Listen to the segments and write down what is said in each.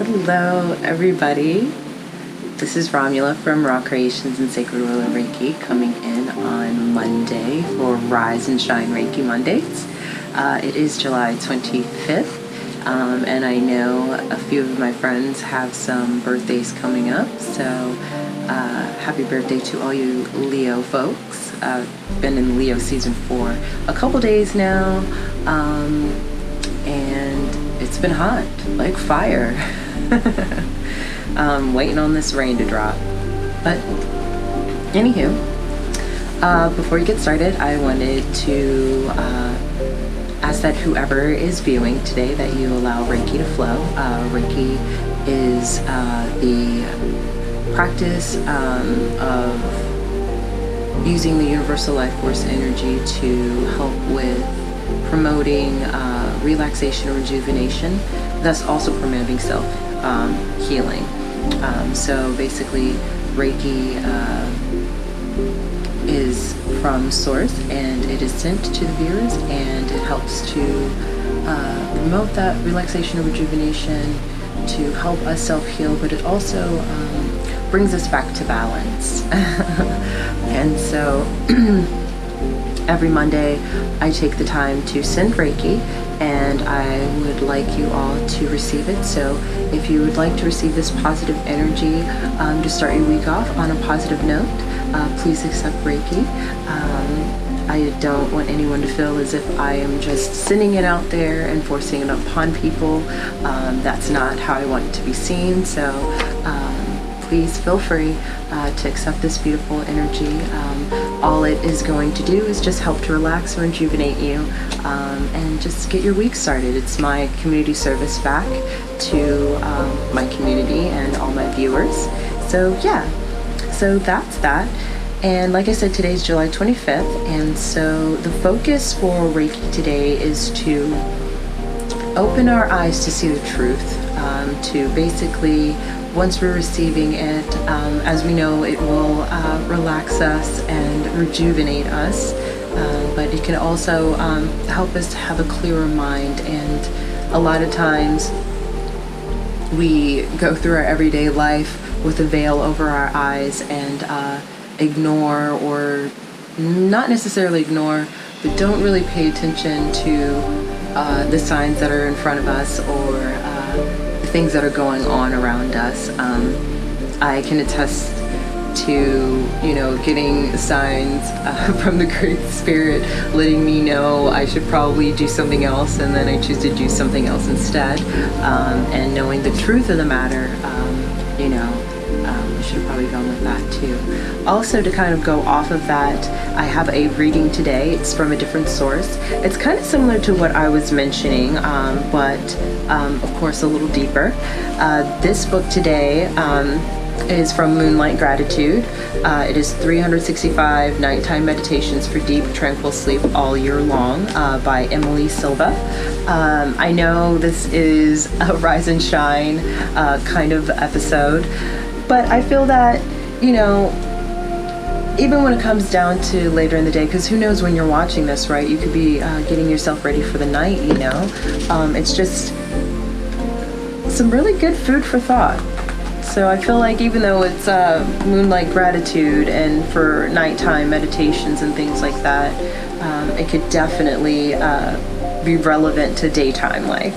Hello, everybody. This is Romula from Raw Creations and Sacred Oil and Reiki, coming in on Monday for Rise and Shine Reiki Mondays. It is July 25th, and I know a few of my friends have some birthdays coming up, so happy birthday to all you Leo folks. I've been in Leo season for a couple days now, and it's been hot, like fire. Waiting on this rain to drop. But anywho, before we get started, I wanted to ask that whoever is viewing today that you allow Reiki to flow. Reiki is the practice of using the universal life force energy to help with promoting relaxation and rejuvenation, thus also promoting self-healing. So basically, Reiki is from source, and it is sent to the viewers, and it helps to promote that relaxation and rejuvenation, to help us self-heal, but it also brings us back to balance. And so every Monday I take the time to send Reiki, and I would like you all to receive it. So if you would like to receive this positive energy to start your week off on a positive note, please accept Reiki. I don't want anyone to feel as if I am just sending it out there and forcing it upon people. That's not how I want it to be seen. So please feel free to accept this beautiful energy. All it is going to do is just help to relax and rejuvenate you, and just get your week started. It's my community service back to my community and all my viewers. So yeah, so that's that. And like I said, today's July 25th, and so the focus for Reiki today is to open our eyes to see the truth, to basically, once we're receiving it, as we know, it will relax us and rejuvenate us, but it can also help us have a clearer mind. And a lot of times we go through our everyday life with a veil over our eyes and ignore, or not necessarily ignore, but don't really pay attention to the signs that are in front of us, or things that are going on around us. I can attest to, getting signs from the Great Spirit letting me know I should probably do something else, and then I choose to do something else instead. And knowing the truth of the matter, I should have probably gone with that too. Also, to kind of go off of that, I have a reading today. It's from a different source. It's kind of similar to what I was mentioning, but of course a little deeper. This book today is from Moonlight Gratitude. It is 365 Nighttime Meditations for Deep, Tranquil Sleep All Year Long by Emily Silva. I know this is a Rise and Shine kind of episode, but I feel that, even when it comes down to later in the day, because who knows when you're watching this, right? You could be getting yourself ready for the night, It's just some really good food for thought. So I feel like even though it's Moonlight Gratitude and for nighttime meditations and things like that, it could definitely be relevant to daytime life.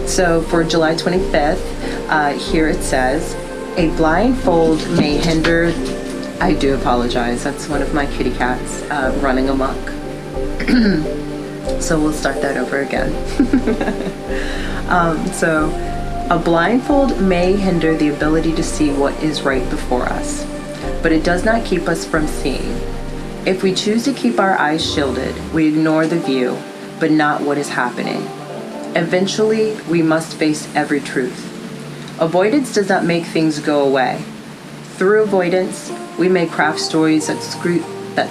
So for July 25th, here it says, a blindfold may hinder... I do apologize, that's one of my kitty cats running amok. So we'll start that over again. So a blindfold may hinder the ability to see what is right before us, but it does not keep us from seeing. If we choose to keep our eyes shielded, we ignore the view, but not what is happening. Eventually, we must face every truth. Avoidance does not make things go away. Through avoidance, we may craft stories that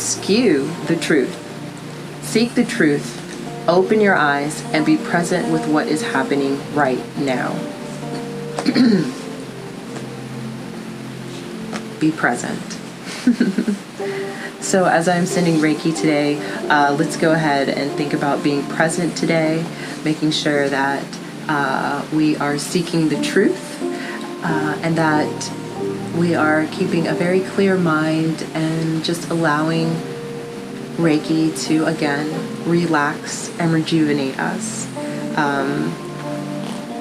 skew the truth. Seek the truth, open your eyes, and be present with what is happening right now. Be present. So as I'm sending Reiki today, let's go ahead and think about being present today, making sure that we are seeking the truth, and that we are keeping a very clear mind and just allowing Reiki to, again, relax and rejuvenate us.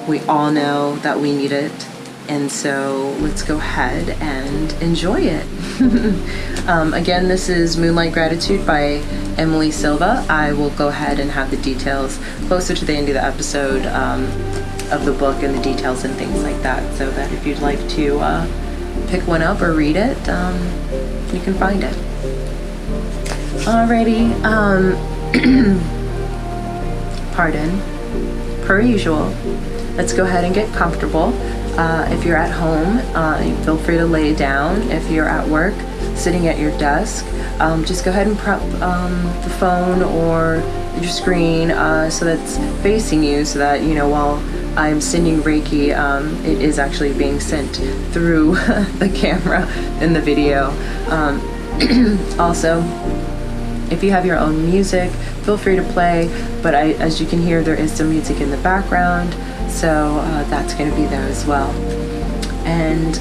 We all know that we need it, and so let's go ahead and enjoy it. Again, this is Moonlight Gratitude by Emily Silva. I will go ahead and have the details closer to the end of the episode of the book and the details and things like that, so that if you'd like to pick one up or read it, you can find it. Alrighty, pardon, per usual, let's go ahead and get comfortable. If you're at home, feel free to lay down. If you're at work, sitting at your desk, just go ahead and prep the phone or your screen so that's facing you, so that, you know, while I'm sending Reiki, it is actually being sent through the camera in the video. Also, if you have your own music, feel free to play, but as you can hear, there is some music in the background, so that's going to be there as well. And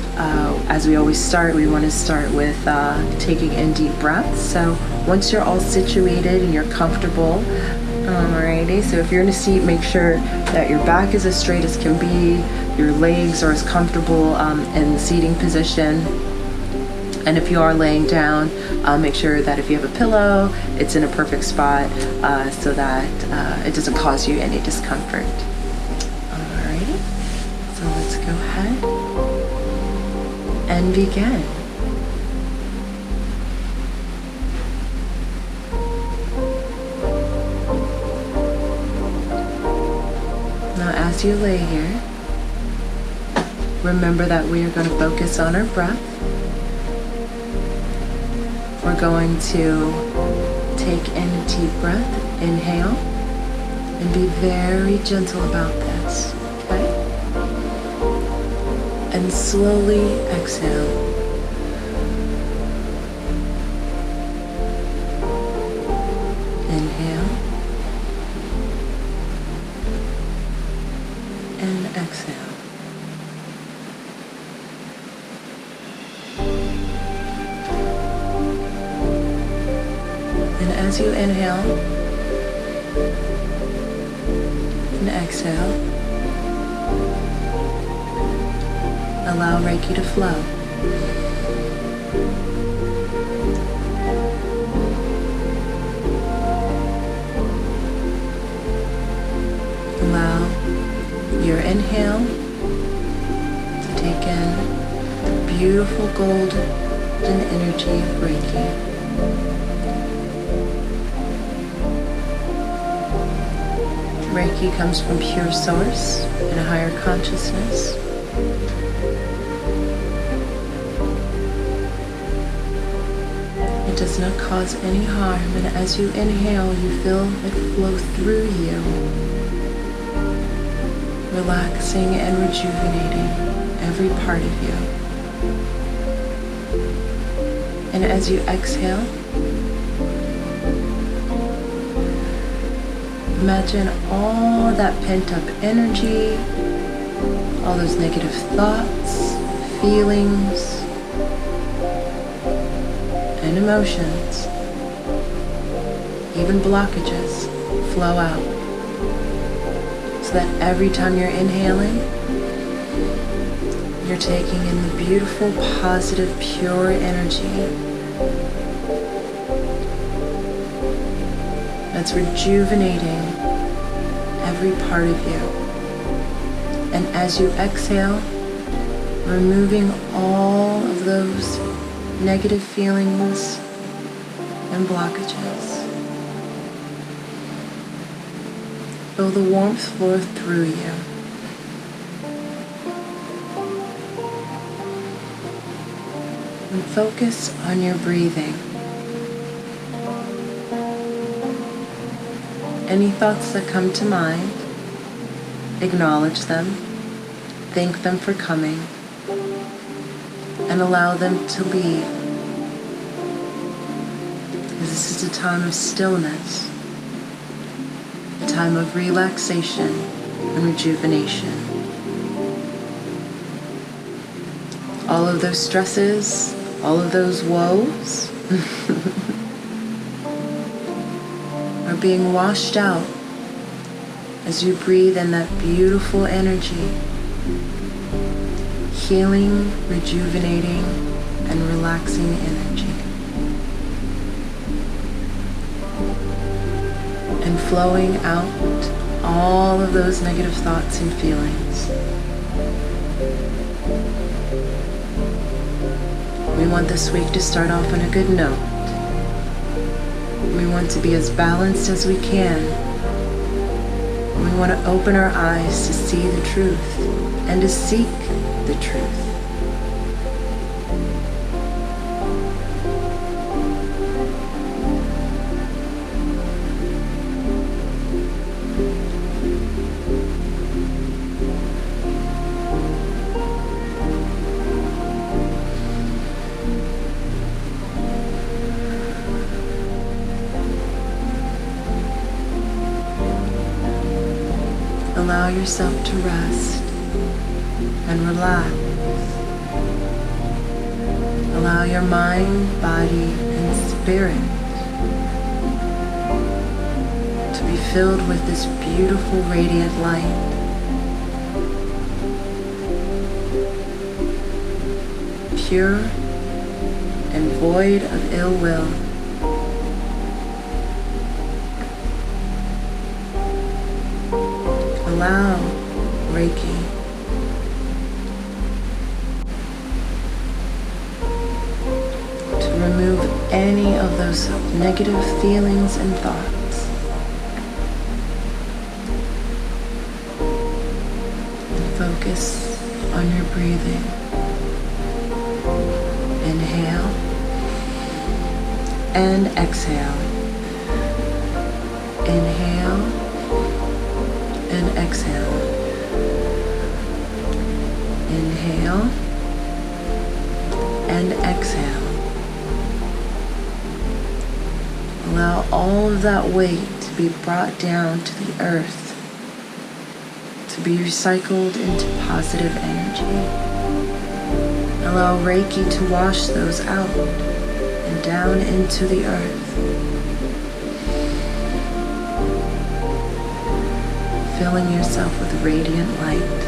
as we always start, we want to start with taking in deep breaths. So once you're all situated and you're comfortable, alrighty, so if you're in a seat, make sure that your back is as straight as can be, your legs are as comfortable in the seating position. And if you are laying down, make sure that if you have a pillow, it's in a perfect spot so that it doesn't cause you any discomfort. Alrighty, so let's go ahead and begin. Now, as you lay here, remember that we are going to focus on our breath. We're going to take in a deep breath, inhale, and be very gentle about this, okay? And slowly exhale. Inhale, and exhale. As you inhale and exhale, allow Reiki to flow. Allow your inhale to take in the beautiful golden energy of Reiki. Reiki comes from pure source and a higher consciousness. It does not cause any harm, and as you inhale, you feel it flow through you, relaxing and rejuvenating every part of you. And as you exhale, imagine all that pent-up energy, all those negative thoughts, feelings, and emotions, even blockages, flow out. So that every time you're inhaling, you're taking in the beautiful, positive, pure energy that's rejuvenating every part of you. And as you exhale, removing all of those negative feelings and blockages. Feel the warmth flow through you. And focus on your breathing. Any thoughts that come to mind, acknowledge them, thank them for coming, and allow them to leave. This is a time of stillness, a time of relaxation, and rejuvenation. All of those stresses, all of those woes are being washed out as you breathe in that beautiful energy, healing, rejuvenating, and relaxing energy. And flowing out all of those negative thoughts and feelings. We want this week to start off on a good note. We want to be as balanced as we can. We want to open our eyes to see the truth and to seek the truth. Allow yourself to rest and relax. Allow your mind, body, and spirit to be filled with this beautiful radiant light. Pure and void of ill will. Allow Reiki to remove any of those negative feelings and thoughts. And focus on your breathing. Inhale and exhale. Inhale and exhale. Inhale and exhale. Allow all of that weight to be brought down to the earth, to be recycled into positive energy. Allow Reiki to wash those out and down into the earth. Filling yourself with radiant light.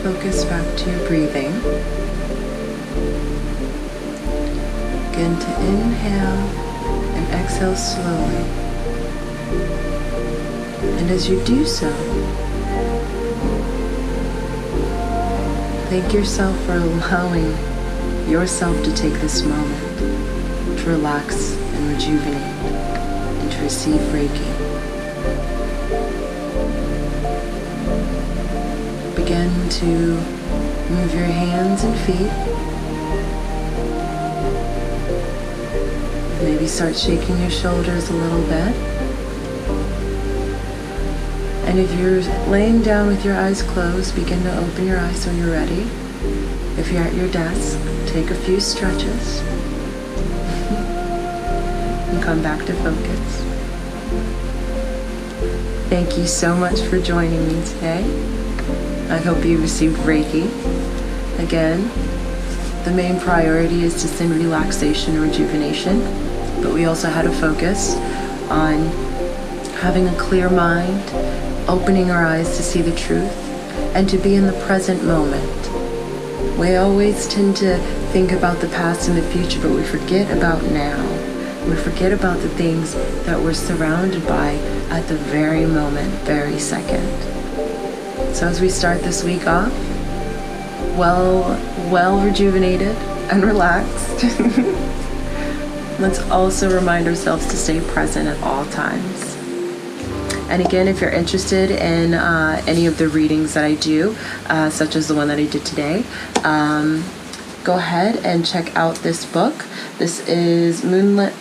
focus back to your breathing. Begin to inhale and exhale slowly. And as you do so, thank yourself for allowing yourself to take this moment to relax and rejuvenate and to receive Reiki. Begin to move your hands and feet. Maybe start shaking your shoulders a little bit. And if you're laying down with your eyes closed, begin to open your eyes when you're ready. If you're at your desk, take a few stretches and come back to focus. Thank you so much for joining me today. I hope you received Reiki. Again, the main priority is to send relaxation and rejuvenation, but we also had a focus on having a clear mind, opening our eyes to see the truth, and to be in the present moment. We always tend to think about the past and the future, but we forget about now. We forget about the things that we're surrounded by at the very moment, very second. So as we start this week off, well rejuvenated and relaxed, let's also remind ourselves to stay present at all times. And again, if you're interested in any of the readings that I do, such as the one that I did today, go ahead and check out this book. This is Moonlight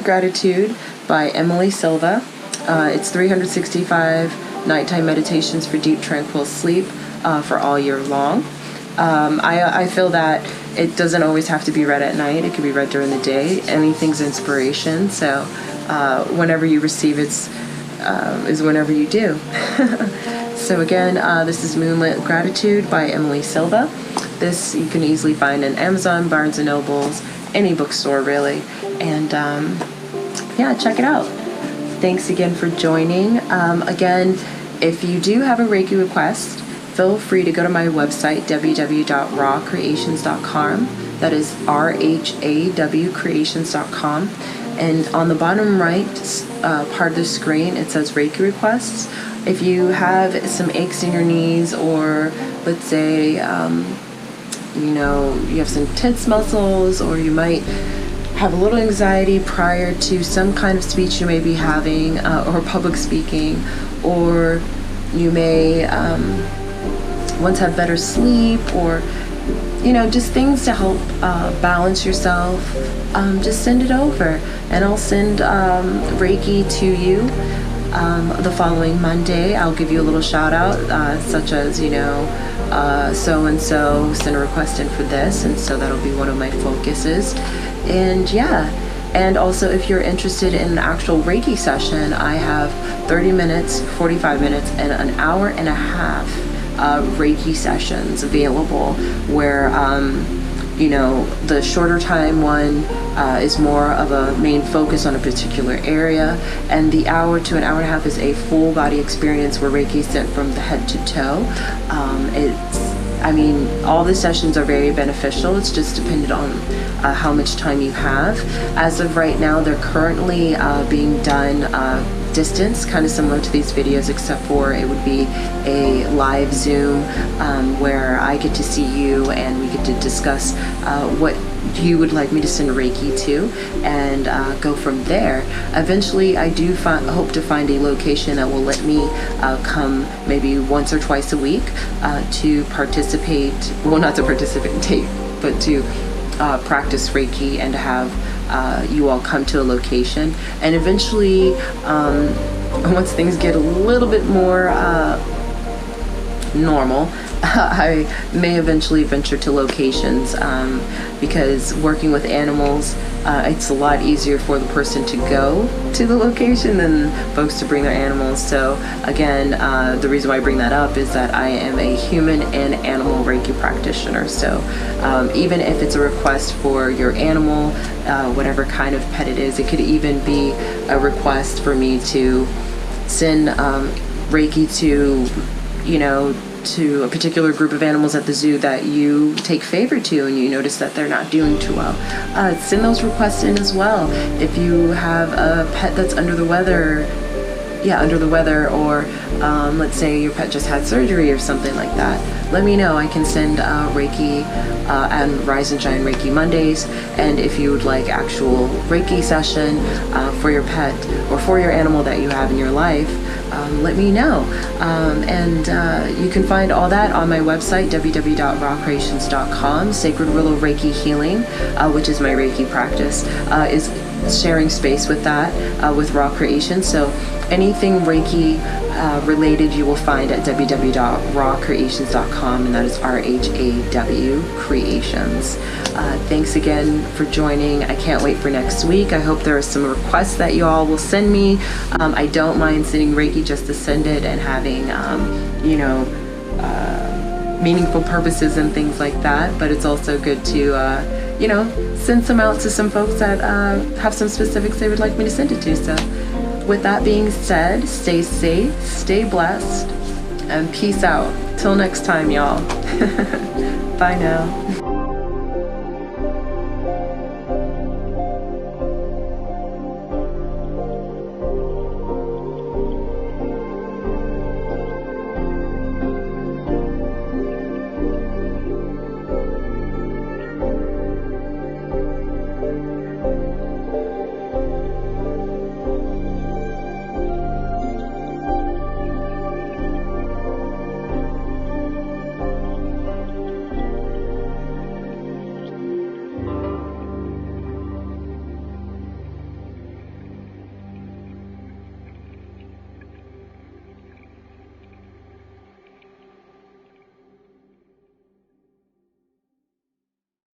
Gratitude by Emily Silva. It's 365 nighttime meditations for deep, tranquil sleep for all year long. I feel that it doesn't always have to be read at night. It can be read during the day. Anything's inspiration. So whenever you receive it is whenever you do. So again, this is Moonlight Gratitude by Emily Silva. This you can easily find in Amazon, Barnes & Nobles, any bookstore really. And yeah, check it out. Thanks again for joining. Again, if you do have a Reiki request, feel free to go to my website, www.rawcreations.com. That is RHAWcreations.com. And on the bottom right part of the screen, it says Reiki requests. If you have some aches in your knees, or let's say, you have some tense muscles, or you might have a little anxiety prior to some kind of speech you may be having, or public speaking, or you may want to have better sleep, or just things to help balance yourself, just send it over and I'll send Reiki to you. The following Monday, I'll give you a little shout out, such as, so-and-so sent a request in for this, and so that'll be one of my focuses. And yeah, and also if you're interested in an actual Reiki session, I have 30 minutes, 45 minutes, and an hour and a half Reiki sessions available, where the shorter time one is more of a main focus on a particular area, and the hour to an hour and a half is a full body experience where Reiki is sent from the head to toe. All the sessions are very beneficial. It's just dependent on how much time you have. As of right now, they're currently being done distance, kind of similar to these videos, except for it would be a live Zoom where I get to see you and we get to discuss what you would like me to send Reiki to, and go from there. Eventually, I do hope to find a location that will let me come maybe once or twice a week to participate, well, not to participate, but to practice Reiki and to have you all come to a location. And eventually, once things get a little bit more normal, I may eventually venture to locations, because working with animals, it's a lot easier for the person to go to the location than folks to bring their animals. So again, the reason why I bring that up is that I am a human and animal Reiki practitioner. So even if it's a request for your animal, whatever kind of pet it is, it could even be a request for me to send Reiki to, to a particular group of animals at the zoo that you take favor to and you notice that they're not doing too well, send those requests in as well. If you have a pet that's under the weather, or let's say your pet just had surgery or something like that, let me know. I can send Reiki and Rise and Shine Reiki Mondays, and if you would like actual Reiki session for your pet or for your animal that you have in your life, let me know. And you can find all that on my website, www.rawcreations.com. Sacred Willow Reiki Healing, which is my Reiki practice, is sharing space with that, with Raw Creations. So anything Reiki related you will find at www.rawcreations.com, and that is RHAW Creations. Thanks again for joining. I can't wait for next week. I hope there are some requests that you all will send me. I don't mind sending Reiki just to send it and having, meaningful purposes and things like that, but it's also good to send some out to some folks that have some specifics they would like me to send it to. So with that being said, stay safe, stay blessed, and peace out. Till next time, y'all. Bye now.